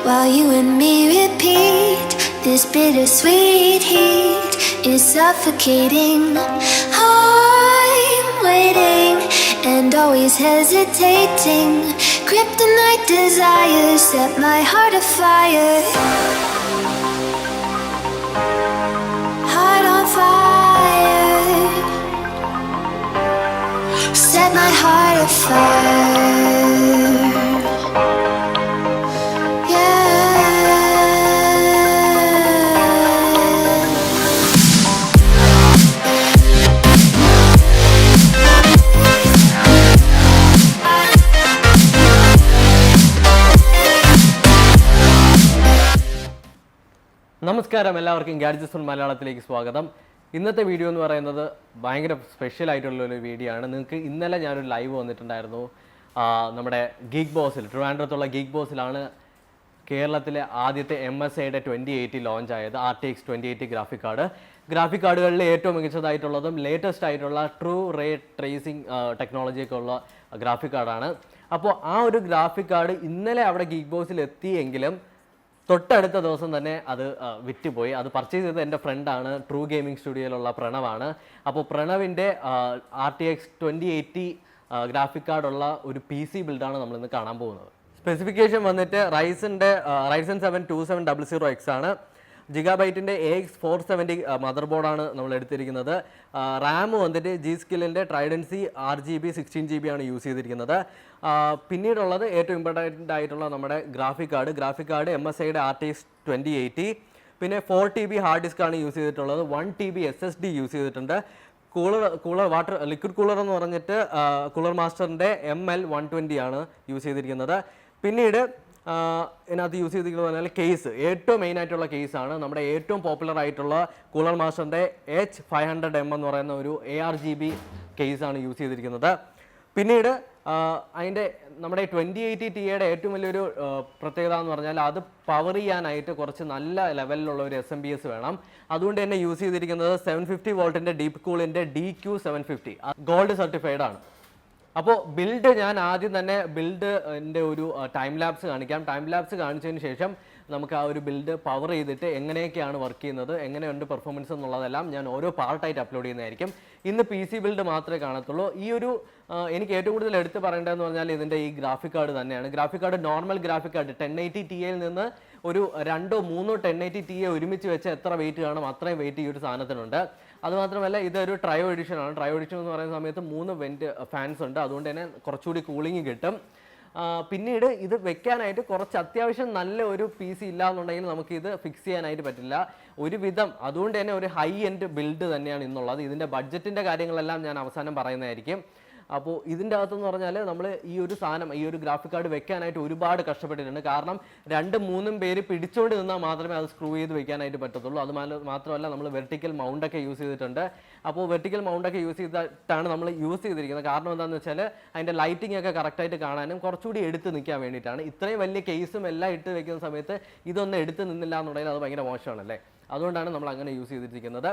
while you and me repeat. This bittersweet heat is suffocating. I'm waiting and always hesitating. Kryptonite desires set my heart afire. Heart on fire. Set my heart afire. നമസ്കാരം, എല്ലാവർക്കും gadgets on മലയാളത്തിലേക്ക് സ്വാഗതം. ഇന്നത്തെ video എന്ന് പറയുന്നത് ഭയങ്കര special ആയിട്ടുള്ളൊരു video ആണ്. നിങ്ങൾക്ക് ഇന്നലെ ഞാനൊരു ലൈവ് വന്നിട്ടുണ്ടായിരുന്നു. നമ്മുടെ ഗീക്ബോസിൽ, ട്രിവാൻഡ്രത്തുള്ള ഗീക്ബോസിലാണ് കേരളത്തിലെ ആദ്യത്തെ MSIയുടെ 2080 ലോഞ്ച് ആയത്. RTX 2080 ഗ്രാഫിക് കാർഡുകളിൽ ഏറ്റവും മികച്ചതായിട്ടുള്ളതും ലേറ്റസ്റ്റ് ആയിട്ടുള്ള ട്രൂ റേ ട്രേസിംഗ് ടെക്നോളജിയൊക്കെ ഉള്ള ഗ്രാഫിക് കാർഡാണ്. അപ്പോൾ ആ ഒരു ഗ്രാഫിക് കാർഡ് ഇന്നലെ അവിടെ ഗീക്ബോസിൽ എത്തിയെങ്കിലും തൊട്ടടുത്ത ദിവസം തന്നെ അത് വിറ്റുപോയി. അത് പർച്ചേസ് ചെയ്തത് എൻ്റെ ഫ്രണ്ടാണ്, ട്രൂ ഗെയിമിംഗ് സ്റ്റുഡിയോയിലുള്ള പ്രണവാണ്. അപ്പോൾ പ്രണവിൻ്റെ RTX 2080 ഗ്രാഫിക് കാർഡുള്ള ഒരു PC ബിൽഡാണ് നമ്മളിന്ന് കാണാൻ പോകുന്നത്. സ്പെസിഫിക്കേഷൻ വന്നിട്ട് Ryzen 7 2700X ആണ്. ജിഗാബൈറ്റിൻ്റെ AX 470 മദർ ബോർഡാണ് നമ്മൾ എടുത്തിരിക്കുന്നത്. റാം വന്നിട്ട് G-Skillൻ്റെ Trident RGB 16GB ആണ് യൂസ് ചെയ്തിരിക്കുന്നത്. പിന്നീടുള്ളത് ഏറ്റവും ഇമ്പോർട്ടൻ്റ് ആയിട്ടുള്ള നമ്മുടെ ഗ്രാഫിക് കാർഡ് MSIയുടെ RTX 2080. പിന്നെ 4TB ഹാർഡ് ഡിസ്ക് ആണ് യൂസ് ചെയ്തിട്ടുള്ളത്. 1TB SSD യൂസ് ചെയ്തിട്ടുണ്ട്. ലിക്വിഡ് കൂളർ എന്ന് പറഞ്ഞിട്ട് കൂളർ മാസ്റ്ററിൻ്റെ ML120 ആണ് യൂസ് ചെയ്തിരിക്കുന്നത്. പിന്നീട് ഇതിനകത്ത് യൂസ് ചെയ്തിരിക്കുന്നത് പറഞ്ഞാൽ കേസ്, ഏറ്റവും മെയിൻ ആയിട്ടുള്ള കേസാണ് നമ്മുടെ ഏറ്റവും പോപ്പുലർ ആയിട്ടുള്ള കൂളർ മാസ്റ്ററിൻ്റെ H500M എന്ന് പറയുന്ന ഒരു ARGB കേസാണ് യൂസ് ചെയ്തിരിക്കുന്നത്. പിന്നീട് അതിൻ്റെ നമ്മുടെ 2080 Tiയുടെ ഏറ്റവും വലിയൊരു പ്രത്യേകത എന്ന് പറഞ്ഞാൽ അത് പവർ ചെയ്യാനായിട്ട് കുറച്ച് നല്ല ലെവലിലുള്ള ഒരു SMBS വേണം. അതുകൊണ്ട് തന്നെ യൂസ് ചെയ്തിരിക്കുന്നത് 750 വോൾട്ടിൻ്റെ ഡീപ്പ് കൂളിൻ്റെ DQ750 ഗോൾഡ് സർട്ടിഫൈഡ് ആണ്. അപ്പോൾ ബിൽഡ് ഞാൻ ആദ്യം തന്നെ ബിൽഡിൻ്റെ ഒരു ടൈം ലാപ്സ് കാണിക്കാം. ടൈം ലാപ്സ് കാണിച്ചതിന് ശേഷം നമുക്ക് ആ ഒരു ബിൽഡ് പവർ ചെയ്തിട്ട് എങ്ങനെയൊക്കെയാണ് വർക്ക് ചെയ്യുന്നത്, എങ്ങനെയുണ്ട് പെർഫോമൻസ് എന്നുള്ളതെല്ലാം ഞാൻ ഓരോ പാർട്ടായിട്ട് അപ്ലോഡ് ചെയ്യുന്നതായിരിക്കും. ഇന്ന് PC ബിൽഡ് മാത്രമേ കാണത്തുള്ളൂ. ഈ ഒരു എനിക്ക് ഏറ്റവും കൂടുതൽ എടുത്ത് പറയേണ്ടതെന്ന് പറഞ്ഞാൽ ഇതിൻ്റെ ഈ ഗ്രാഫിക് കാർഡ് തന്നെയാണ്. Graphic card normal graphic card 1080 Tiയിൽ നിന്ന് ഒരു 2-3 1080 Ti ഒരുമിച്ച് വെച്ച് എത്ര വെയിറ്റ് കാണും അത്രയും വെയിറ്റ് ഈ ഒരു സാധനത്തിനുണ്ട്. അതുമാത്രമല്ല ഇതൊരു ട്രയോ എഡിഷൻ ആണ്. ട്രയോ എഡിഷൻ എന്ന് പറയുന്ന സമയത്ത് 3 വെൻറ്റ് ഫാൻസ് ഉണ്ട്. അതുകൊണ്ട് തന്നെ കുറച്ചുകൂടി കൂളിംഗ് കിട്ടും. പിന്നീട് ഇത് വെക്കാനായിട്ട് കുറച്ച് അത്യാവശ്യം നല്ല ഒരു PC ഇല്ല എന്നുണ്ടെങ്കിൽ നമുക്കിത് ഫിക്സ് ചെയ്യാനായിട്ട് പറ്റില്ല ഒരുവിധം. അതുകൊണ്ട് തന്നെ ഒരു ഹൈ എൻഡ് ബിൽഡ് തന്നെയാണ് ഇന്നുള്ളത്. ഇതിൻ്റെ ബഡ്ജറ്റിൻ്റെ കാര്യങ്ങളെല്ലാം ഞാൻ അവസാനം പറയുന്നതായിരിക്കും. അപ്പോൾ ഇതിൻ്റെ അകത്തെന്ന് പറഞ്ഞാൽ നമ്മൾ ഈ ഒരു സാധനം, ഈ ഒരു ഗ്രാഫിക് കാർഡ് വെക്കാനായിട്ട് ഒരുപാട് കഷ്ടപ്പെട്ടിട്ടുണ്ട്. കാരണം 2-3 പേര് പിടിച്ചുകൊണ്ട് നിന്നാൽ മാത്രമേ അത് സ്ക്രൂ ചെയ്ത് വെക്കാനായിട്ട് പറ്റത്തുള്ളൂ. അത് മാത്രമല്ല നമ്മൾ വെർട്ടിക്കൽ മൗണ്ടൊക്കെ യൂസ് ചെയ്തിട്ടുണ്ട്. അപ്പോൾ വെർട്ടിക്കൽ മൗണ്ടൊക്കെ യൂസ് ചെയ്തിട്ടാണ് നമ്മൾ യൂസ് ചെയ്തിരിക്കുന്നത്. കാരണം എന്താണെന്ന് വെച്ചാൽ അതിൻ്റെ ലൈറ്റിംഗ് ഒക്കെ കറക്റ്റായിട്ട് കാണാനും കുറച്ചുകൂടി എടുത്ത് നിൽക്കാൻ വേണ്ടിയിട്ടാണ്. ഇത്രയും വലിയ കേസും എല്ലാം ഇട്ട് വെക്കുന്ന സമയത്ത് ഇതൊന്നും എടുത്ത് നിന്നില്ല എന്നുണ്ടെങ്കിൽ അത് ഭയങ്കര മോശമാണല്ലേ. അതുകൊണ്ടാണ് നമ്മൾ അങ്ങനെ യൂസ് ചെയ്തിരിക്കുന്നത്.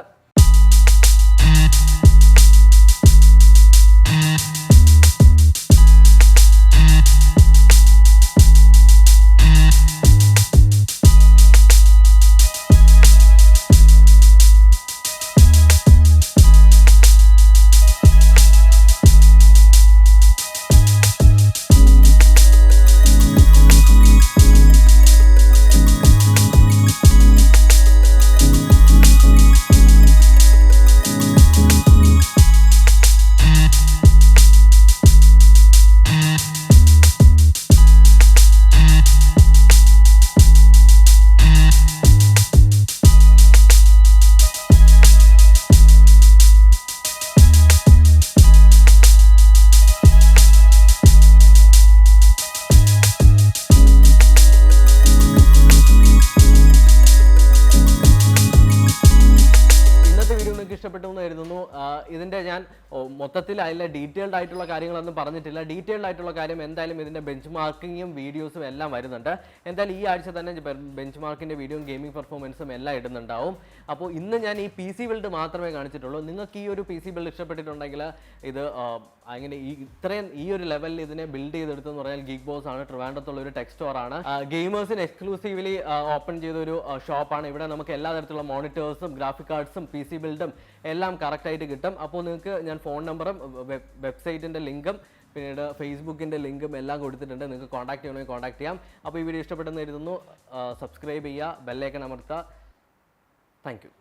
ഞാൻ മൊത്തത്തിൽ അതിലെ ഡീറ്റെയിൽഡ് ആയിട്ടുള്ള കാര്യങ്ങളൊന്നും പറഞ്ഞിട്ടില്ല. ഡീറ്റെയിൽഡ് ആയിട്ടുള്ള കാര്യം എന്തായാലും ഇതിൻ്റെ ബെഞ്ച് മാർക്കിങ്ങും വീഡിയോസും എല്ലാം വരുന്നുണ്ട്. എന്തായാലും ഈ ആഴ്ച തന്നെ ബെഞ്ച് മാർക്കിൻ്റെ വീഡിയോയും ഗെയിമിംഗ് പെർഫോമൻസും എല്ലാം ഇടുന്നുണ്ടാവും. അപ്പോൾ ഇന്ന് ഞാൻ ഈ പി സി ബിൽഡ് മാത്രമേ കാണിച്ചിട്ടുള്ളൂ. നിങ്ങൾക്ക് ഈ ഒരു പി സി ബിൽഡ് ഇഷ്ടപ്പെട്ടിട്ടുണ്ടെങ്കിൽ ഇത് അങ്ങനെ ഇത്രയും ഈ ഒരു ലെവലിൽ ഇതിനെ ബിൽഡ് ചെയ്തെടുത്തെന്ന് പറഞ്ഞാൽ Geekboz ആണ്. ട്രിവാൻഡ്രത്തുള്ള ഒരു ടെക് സ്റ്റോർ ആണ്. ഗെയിമേഴ്സിന് എക്സ്ക്ലൂസീവ്ലി ഓപ്പൺ ചെയ്ത ഒരു ഷോപ്പാണ്. ഇവിടെ നമുക്ക് എല്ലാ തരത്തിലുള്ള മോണിറ്റേഴ്സും ഗ്രാഫിക് കാർഡ്സും പി സി ബിൽഡും എല്ലാം കറക്റ്റായിട്ട് കിട്ടും. അപ്പോൾ നിങ്ങൾക്ക് ഞാൻ ഫോൺ നമ്പറും വെബ്സൈറ്റിൻ്റെ ലിങ്കും പിന്നീട് ഫേസ്ബുക്കിൻ്റെ ലിങ്കും എല്ലാം കൊടുത്തിട്ടുണ്ട്. നിങ്ങൾക്ക് കോൺടാക്ട് ചെയ്യണമെങ്കിൽ കോൺടാക്ട് ചെയ്യാം. അപ്പോൾ ഈ വീഡിയോ ഇഷ്ടപ്പെട്ടെന്ന് കരുതുന്നു. സബ്സ്ക്രൈബ് ചെയ്യുക, ബെല്ലൈക്കൺ അമർത്തുക. Thank you.